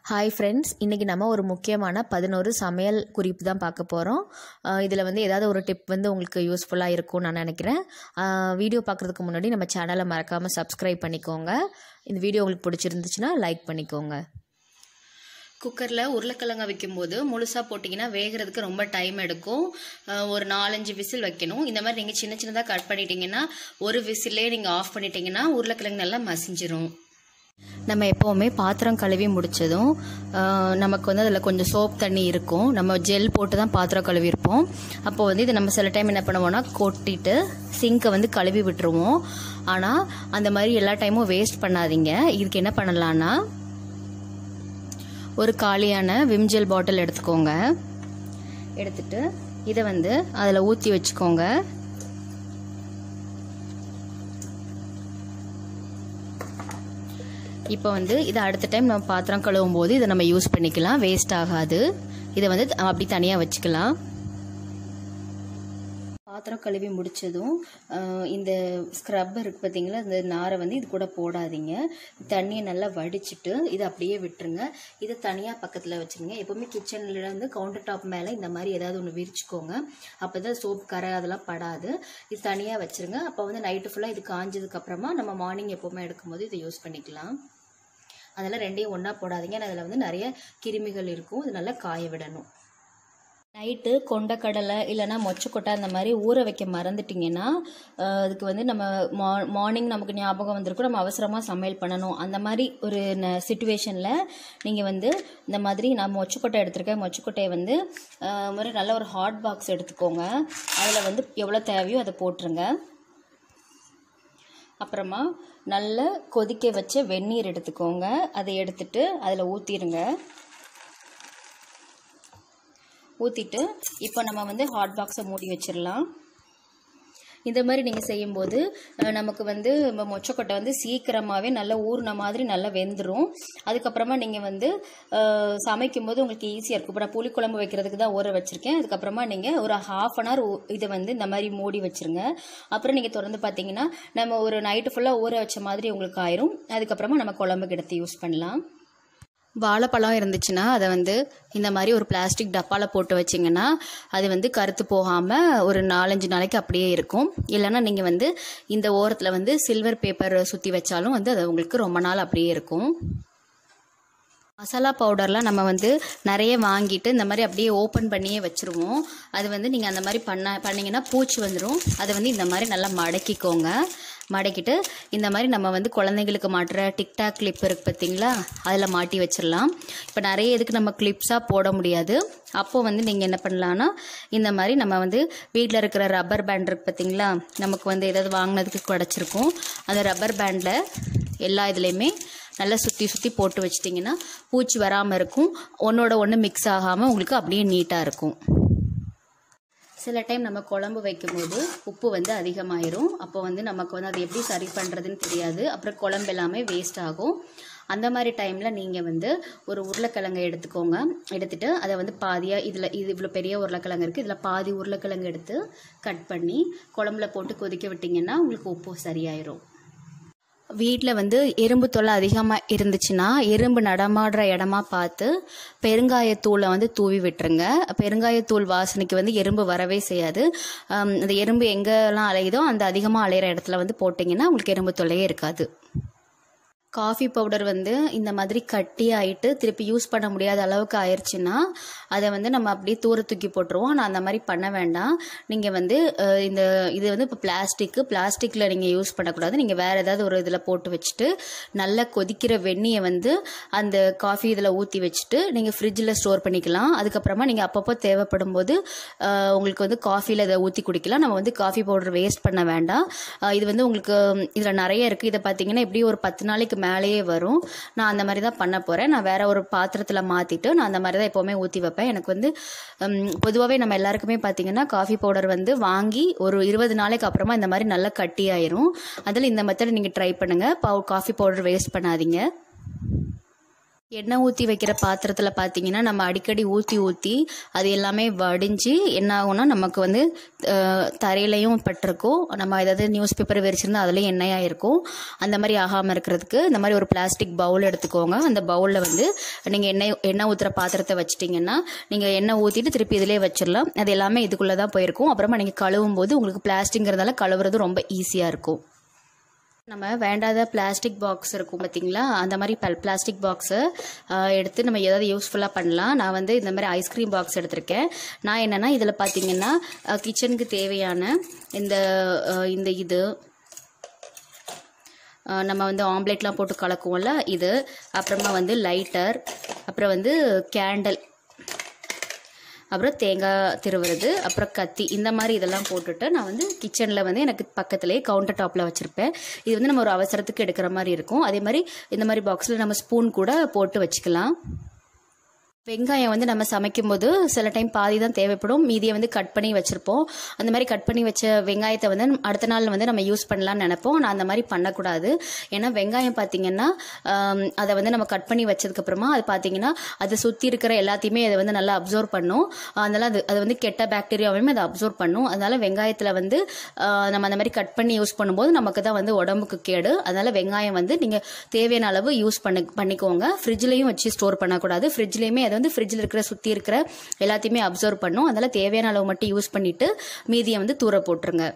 Hi friends, இன்றைக்கி நம்ம ஒரு முக்கியமான 11 சமையல் குறிப்பு தான் பார்க்க போகிறோம். இதில் ஏதாவது ஒரு டிப் உங்களுக்கு யூஸ்ஃபுல்லாக இருக்கும்னு நான் நினைக்கிறேன். வீடியோ பார்க்குறதுக்கு முன்னாடி நம்ம சேனலை மறக்காமல் சப்ஸ்கிரைப் பண்ணிக்கோங்க. இந்த வீடியோ உங்களுக்கு பிடிச்சிருந்துச்சுன்னா லைக் பண்ணிக்கோங்க. குக்கரில் உருளைக்கிழங்க வைக்கும்போது முழுசாக போட்டிங்கன்னா வேகிறதுக்கு ரொம்ப டைம் எடுக்கும். ஒரு 4-5 விசில் வைக்கணும். இந்த மாதிரி நீங்கள் சின்ன சின்னதாக கட் பண்ணிட்டீங்கன்னா ஒரு விசிலே நீங்கள் ஆஃப் பண்ணிட்டீங்கன்னா உருளைக்கிழங்கு நல்லா மசிஞ்சிரும். நம்ம எப்போவுமே பாத்திரம் கழுவி முடித்ததும் நமக்கு அதில் கொஞ்சம் சோப் தண்ணி இருக்கும். நம்ம ஜெல் போட்டு தான் பாத்திரம் கழுவிருப்போம். அப்போ இதை நம்ம சில டைம் என்ன பண்ணுவோம்னா கொட்டிட்டு சிங்கை கழுவி விட்டுருவோம். ஆனால் அந்த மாதிரி எல்லா டைமும் வேஸ்ட் பண்ணாதீங்க. இதுக்கு என்ன பண்ணலான்னா, ஒரு காலியான விம் ஜெல் பாட்டில் எடுத்துக்கோங்க. எடுத்துட்டு இதை அதில் ஊற்றி வச்சுக்கோங்க. இப்போ இதை அடுத்த டைம் நம்ம பாத்திரம் கழுவும் போது இதை நம்ம யூஸ் பண்ணிக்கலாம், வேஸ்ட் ஆகாது. இதை அப்படி தனியாக வச்சுக்கலாம். பாத்திரம் கழுவி முடித்ததும் இந்த ஸ்க்ரப் இருக்குது பார்த்தீங்களா, இந்த நாரை இது கூட போடாதீங்க. தண்ணியை நல்லா வடிச்சிட்டு இதை அப்படியே விட்டுருங்க. இதை தனியாக பக்கத்தில் வச்சுருங்க. எப்போவுமே கிச்சனில் கவுண்டர் டாப் மேலே இந்த மாதிரி ஏதாவது ஒன்று விரிச்சுக்கோங்க. அப்போ தான் சோப் கரை அதெல்லாம் படாது. இது தனியாக வச்சுருங்க. அப்போ நைட்டு ஃபுல்லாக இது காஞ்சதுக்கப்புறமா நம்ம மார்னிங் எப்போவுமே எடுக்கும்போது இதை யூஸ் பண்ணிக்கலாம். அதெல்லாம் ரெண்டையும் ஒன்றா போடாதீங்க. அதில் நிறைய கிருமிகள் இருக்கும். இது நல்லா காய விடணும். நைட்டு கொண்டக்கடலை இல்லைனா மொச்சக்கொட்டை அந்த மாதிரி ஊற வைக்க மறந்துட்டிங்கன்னா அதுக்கு நம்ம மார்னிங் நமக்கு ஞாபகம் வந்திருக்கும், நம்ம அவசரமாக சமையல் பண்ணணும். அந்த மாதிரி ஒரு சிச்சுவேஷனில் நீங்கள் இந்த மாதிரி நான் மொச்சக்கொட்டை எடுத்திருக்கேன். மொச்சக்கொட்டையை மாதிரி நல்ல ஒரு ஹாட் பாக்ஸ் எடுத்துக்கோங்க. அதில் எவ்வளோ தேவையோ அதை போட்டுருங்க. அப்புறமா நல்ல கொதிக்க வச்ச வெந்நீர் எடுத்துக்கோங்க. அதை எடுத்துட்டு அதில் ஊற்றிடுங்க. ஊற்றிட்டு இப்போ நம்ம ஹாட் பாக்ஸை மூடி வச்சிடலாம். இந்த மாதிரி நீங்கள் செய்யும்போது நமக்கு மொச்சக்கொட்டை சீக்கிரமாகவே நல்லா ஊறின மாதிரி நல்லா வெந்துடும். அதுக்கப்புறமா நீங்கள் சமைக்கும்போது உங்களுக்கு ஈஸியாக இருக்கும். இப்போ நான் புளிக்குழம்பு வைக்கிறதுக்கு தான் ஊற வச்சுருக்கேன். அதுக்கப்புறமா நீங்கள் ஒரு 1/2 hour இதை இந்த மாதிரி மூடி வச்சுருங்க. அப்புறம் நீங்கள் திறந்து பார்த்தீங்கன்னா நம்ம ஒரு நைட்டு ஃபுல்லாக ஊற வச்ச மாதிரி உங்களுக்கு ஆயிரும். அதுக்கப்புறமா நம்ம குழம்புக்கு எடுத்து யூஸ் பண்ணலாம். வாழைப்பழம் இருந்துச்சுன்னா அதை இந்த மாதிரி ஒரு பிளாஸ்டிக் டப்பாவில் போட்டு வச்சிங்கன்னா அது கருத்து போகாமல் ஒரு 4-5 நாளைக்கு அப்படியே இருக்கும். இல்லைன்னா நீங்கள் இந்த ஓரத்தில் சில்வர் பேப்பர் சுற்றி வச்சாலும் அது உங்களுக்கு ரொம்ப நாள் அப்படியே இருக்கும். மசாலா பவுடர்லாம் நம்ம நிறைய வாங்கிட்டு இந்த மாதிரி அப்படியே ஓப்பன் பண்ணியே வச்சுருவோம். அது நீங்கள் அந்த மாதிரி பண்ணிங்கன்னா பூச்சி வந்துடும். அதை இந்த மாதிரி நல்லா மடக்கிக்கோங்க. மடக்கிட்டு இந்த மாதிரி நம்ம குழந்தைங்களுக்கு மாட்டுற டிக்டாக் கிளிப் இருக்குது பார்த்தீங்களா, அதில் மாட்டி வச்சிடலாம். இப்போ நிறைய இதுக்கு நம்ம கிளிப்ஸாக போட முடியாது. அப்போது நீங்கள் என்ன பண்ணலான்னா, இந்த மாதிரி நம்ம வீட்டில் இருக்கிற ரப்பர் பேண்ட் இருக்குது பார்த்தீங்களா, நமக்கு ஏதாவது வாங்கினதுக்கு கிடச்சிருக்கும். அந்த ரப்பர் பேண்டில் எல்லா இதுலேயுமே நல்லா சுற்றி சுற்றி போட்டு வச்சிட்டிங்கன்னா பூச்சி வராமல் இருக்கும். ஒன்றோட ஒன்று மிக்ஸ் ஆகாமல் உங்களுக்கு அப்படியே நீட்டாக இருக்கும். சில டைம் நம்ம குழம்பு வைக்கும்போது உப்பு அதிகமாயிரும். அப்போ நமக்கு அது எப்படி சரி பண்ணுறதுன்னு தெரியாது. அப்புறம் குழம்பு எல்லாமே வேஸ்ட் ஆகும். அந்த மாதிரி டைமில் நீங்கள் ஒரு உருளைக்கிழங்கை எடுத்துக்கோங்க. எடுத்துகிட்டு அதை பாதியாக இது இவ்வளோ பெரிய உருளைக்கிழங்கு இருக்குது, இதில் பாதி உருளைக்கிழங்கு எடுத்து கட் பண்ணி குழம்புல போட்டு கொதிக்க விட்டிங்கன்னா உங்களுக்கு உப்பு சரியாயிரும். வீட்டில் எறும்பு தொல்லை அதிகமாக இருந்துச்சுன்னா எறும்பு நடமாடுற இடமா பார்த்து பெருங்காயத்தூளை தூவி விட்டுருங்க. பெருங்காயத்தூள் வாசனைக்கு எறும்பு வரவே செய்யாது. அந்த எறும்பு எங்கெல்லாம் அலையுதோ அந்த அதிகமாக அலையிற இடத்துல போட்டிங்கன்னா உங்களுக்கு எறும்பு தொல்லையே இருக்காது. காஃபி பவுடர் இந்த மாதிரி கட்டி ஆகிட்டு திருப்பி யூஸ் பண்ண முடியாத அளவுக்கு ஆயிடுச்சுன்னா அதை நம்ம அப்படியே தூர தூக்கி போட்டுருவோம். ஆனால் அந்த மாதிரி பண்ண வேண்டாம். நீங்கள் இந்த இது இப்போ பிளாஸ்டிக்கில் நீங்கள் யூஸ் பண்ணக்கூடாது. நீங்கள் வேறு ஏதாவது ஒரு இதில் போட்டு வச்சுட்டு நல்லா கொதிக்கிற வெந்நியை அந்த காஃபி இதில் ஊற்றி வச்சுட்டு நீங்கள் ஃப்ரிட்ஜில் ஸ்டோர் பண்ணிக்கலாம். அதுக்கப்புறமா நீங்கள் அப்பப்போ தேவைப்படும் போது உங்களுக்கு காஃபியில் இதை ஊற்றி குடிக்கலாம். நம்ம காஃபி பவுடர் வேஸ்ட் பண்ண வேண்டாம். இது உங்களுக்கு இதில் நிறைய இருக்குது. இதை பார்த்தீங்கன்னா எப்படி ஒரு 10 நாளைக்கு மேலேயே வரும். நான் அந்த மாதிரி தான் பண்ண போகிறேன். நான் வேற ஒரு பாத்திரத்தில் மாற்றிட்டு நான் அந்த மாதிரி தான் எப்போவுமே ஊற்றி வைப்பேன். எனக்கு பொதுவாகவே நம்ம எல்லாருக்குமே பார்த்தீங்கன்னா காஃபி பவுடர் வாங்கி ஒரு 20 நாளைக்கு அப்புறமா இந்த மாதிரி நல்லா கட்டி ஆயிரும். அதில் இந்த மெத்தட் நீங்கள் ட்ரை பண்ணுங்கள். காஃபி பவுடர் வேஸ்ட் பண்ணாதீங்க. எண்ணெய் ஊற்றி வைக்கிற பாத்திரத்தில் பார்த்தீங்கன்னா நம்ம அடிக்கடி ஊற்றி அது எல்லாமே வடிஞ்சு என்ன ஆகும்னா நமக்கு வந்து தரையிலையும் பட்டிருக்கும். நம்ம ஏதாவது நியூஸ் பேப்பர் விரிச்சிருந்தா அதுலேயும் எண்ணெயாக இருக்கும். அந்த மாதிரி ஆகாமல் இருக்கிறதுக்கு இந்த மாதிரி ஒரு பிளாஸ்டிக் பவுல் எடுத்துக்கோங்க. அந்த பவுலில் வந்து நீங்கள் எண்ணெய் ஊற்றுற பாத்திரத்தை வச்சிட்டிங்கன்னா நீங்கள் எண்ணெய் ஊற்றிட்டு திருப்பி இதிலே வச்சிடலாம். அது எல்லாமே இதுக்குள்ளே தான் போயிருக்கும். அப்புறமா நீங்கள் கழுவும் போது உங்களுக்கு பிளாஸ்டிக்ங்கிறதால கழுவுறது ரொம்ப ஈஸியாக இருக்கும். நம்ம வேண்டாத பிளாஸ்டிக் பாக்ஸ் இருக்கும் பார்த்தீங்களா, அந்த மாதிரி பிளாஸ்டிக் பாக்ஸை எடுத்து நம்ம ஏதாவது யூஸ்ஃபுல்லாக பண்ணலாம். நான் வந்து இந்த மாதிரி ஐஸ்கிரீம் பாக்ஸ் எடுத்திருக்கேன். நான் என்னென்னா இதில் பார்த்தீங்கன்னா கிச்சனுக்கு தேவையான இந்த இது நம்ம வந்து ஆம்லேட்லாம் போட்டு கலக்குவோம்ல இது, அப்புறமா வந்து லைட்டர், அப்புறம் வந்து கேண்டில், அப்புறம் தேங்காய் திருவுறது, அப்புறம் கத்தி, இந்த மாதிரி இதெல்லாம் போட்டுட்டு நான் வந்து கிச்சனில் வந்து எனக்கு பக்கத்துலேயே கவுண்டர் டாப்பில் வச்சுருப்பேன். இது வந்து நம்ம ஒரு அவசரத்துக்கு எடுக்கிற மாதிரி இருக்கும். அதே மாதிரி இந்த மாதிரி பாக்ஸில் நம்ம ஸ்பூன் கூட போட்டு வச்சுக்கலாம். வெங்காயம் வந்து நம்ம சமைக்கும் போது சில டைம் பாதி தான் தேவைப்படும், மீதியை வந்து கட் பண்ணி வச்சுருப்போம். அந்த மாதிரி கட் பண்ணி வச்ச வெங்காயத்தை வந்து அடுத்த நாள் வந்து நம்ம யூஸ் பண்ணலான்னு நினைப்போம். நான் அந்த மாதிரி பண்ணக்கூடாது. ஏன்னா வெங்காயம் பார்த்திங்கன்னா அதை வந்து நம்ம கட் பண்ணி வச்சதுக்கப்புறமா அது பார்த்திங்கன்னா அதை சுற்றி இருக்கிற எல்லாத்தையுமே அதை வந்து நல்லா அப்சர்வ் பண்ணும். அதனால் அது வந்து கெட்ட பாக்டீரியாவையுமே அதை அப்சர்வ் பண்ணும். அதனால் வெங்காயத்தில் வந்து நம்ம அந்த மாதிரி கட் பண்ணி யூஸ் பண்ணும்போது நமக்கு தான் வந்து உடம்புக்கு கேடு. அதனால் வெங்காயம் வந்து நீங்கள் தேவையான அளவு யூஸ் பண்ணிக்கோங்க. ஃப்ரிட்ஜ்லேயும் வச்சு ஸ்டோர் பண்ணக்கூடாது. ஃப்ரிட்ஜ்லேயுமே அது வந்து ஃப்ரிட்ஜில் இருக்கிற சுற்றி இருக்கிற எல்லாத்தையுமே அப்சர்வ் பண்ணும். அதனால் தேவையான அளவு மட்டும் யூஸ் பண்ணிவிட்டு மீதியை வந்து தூர போட்டுருங்க.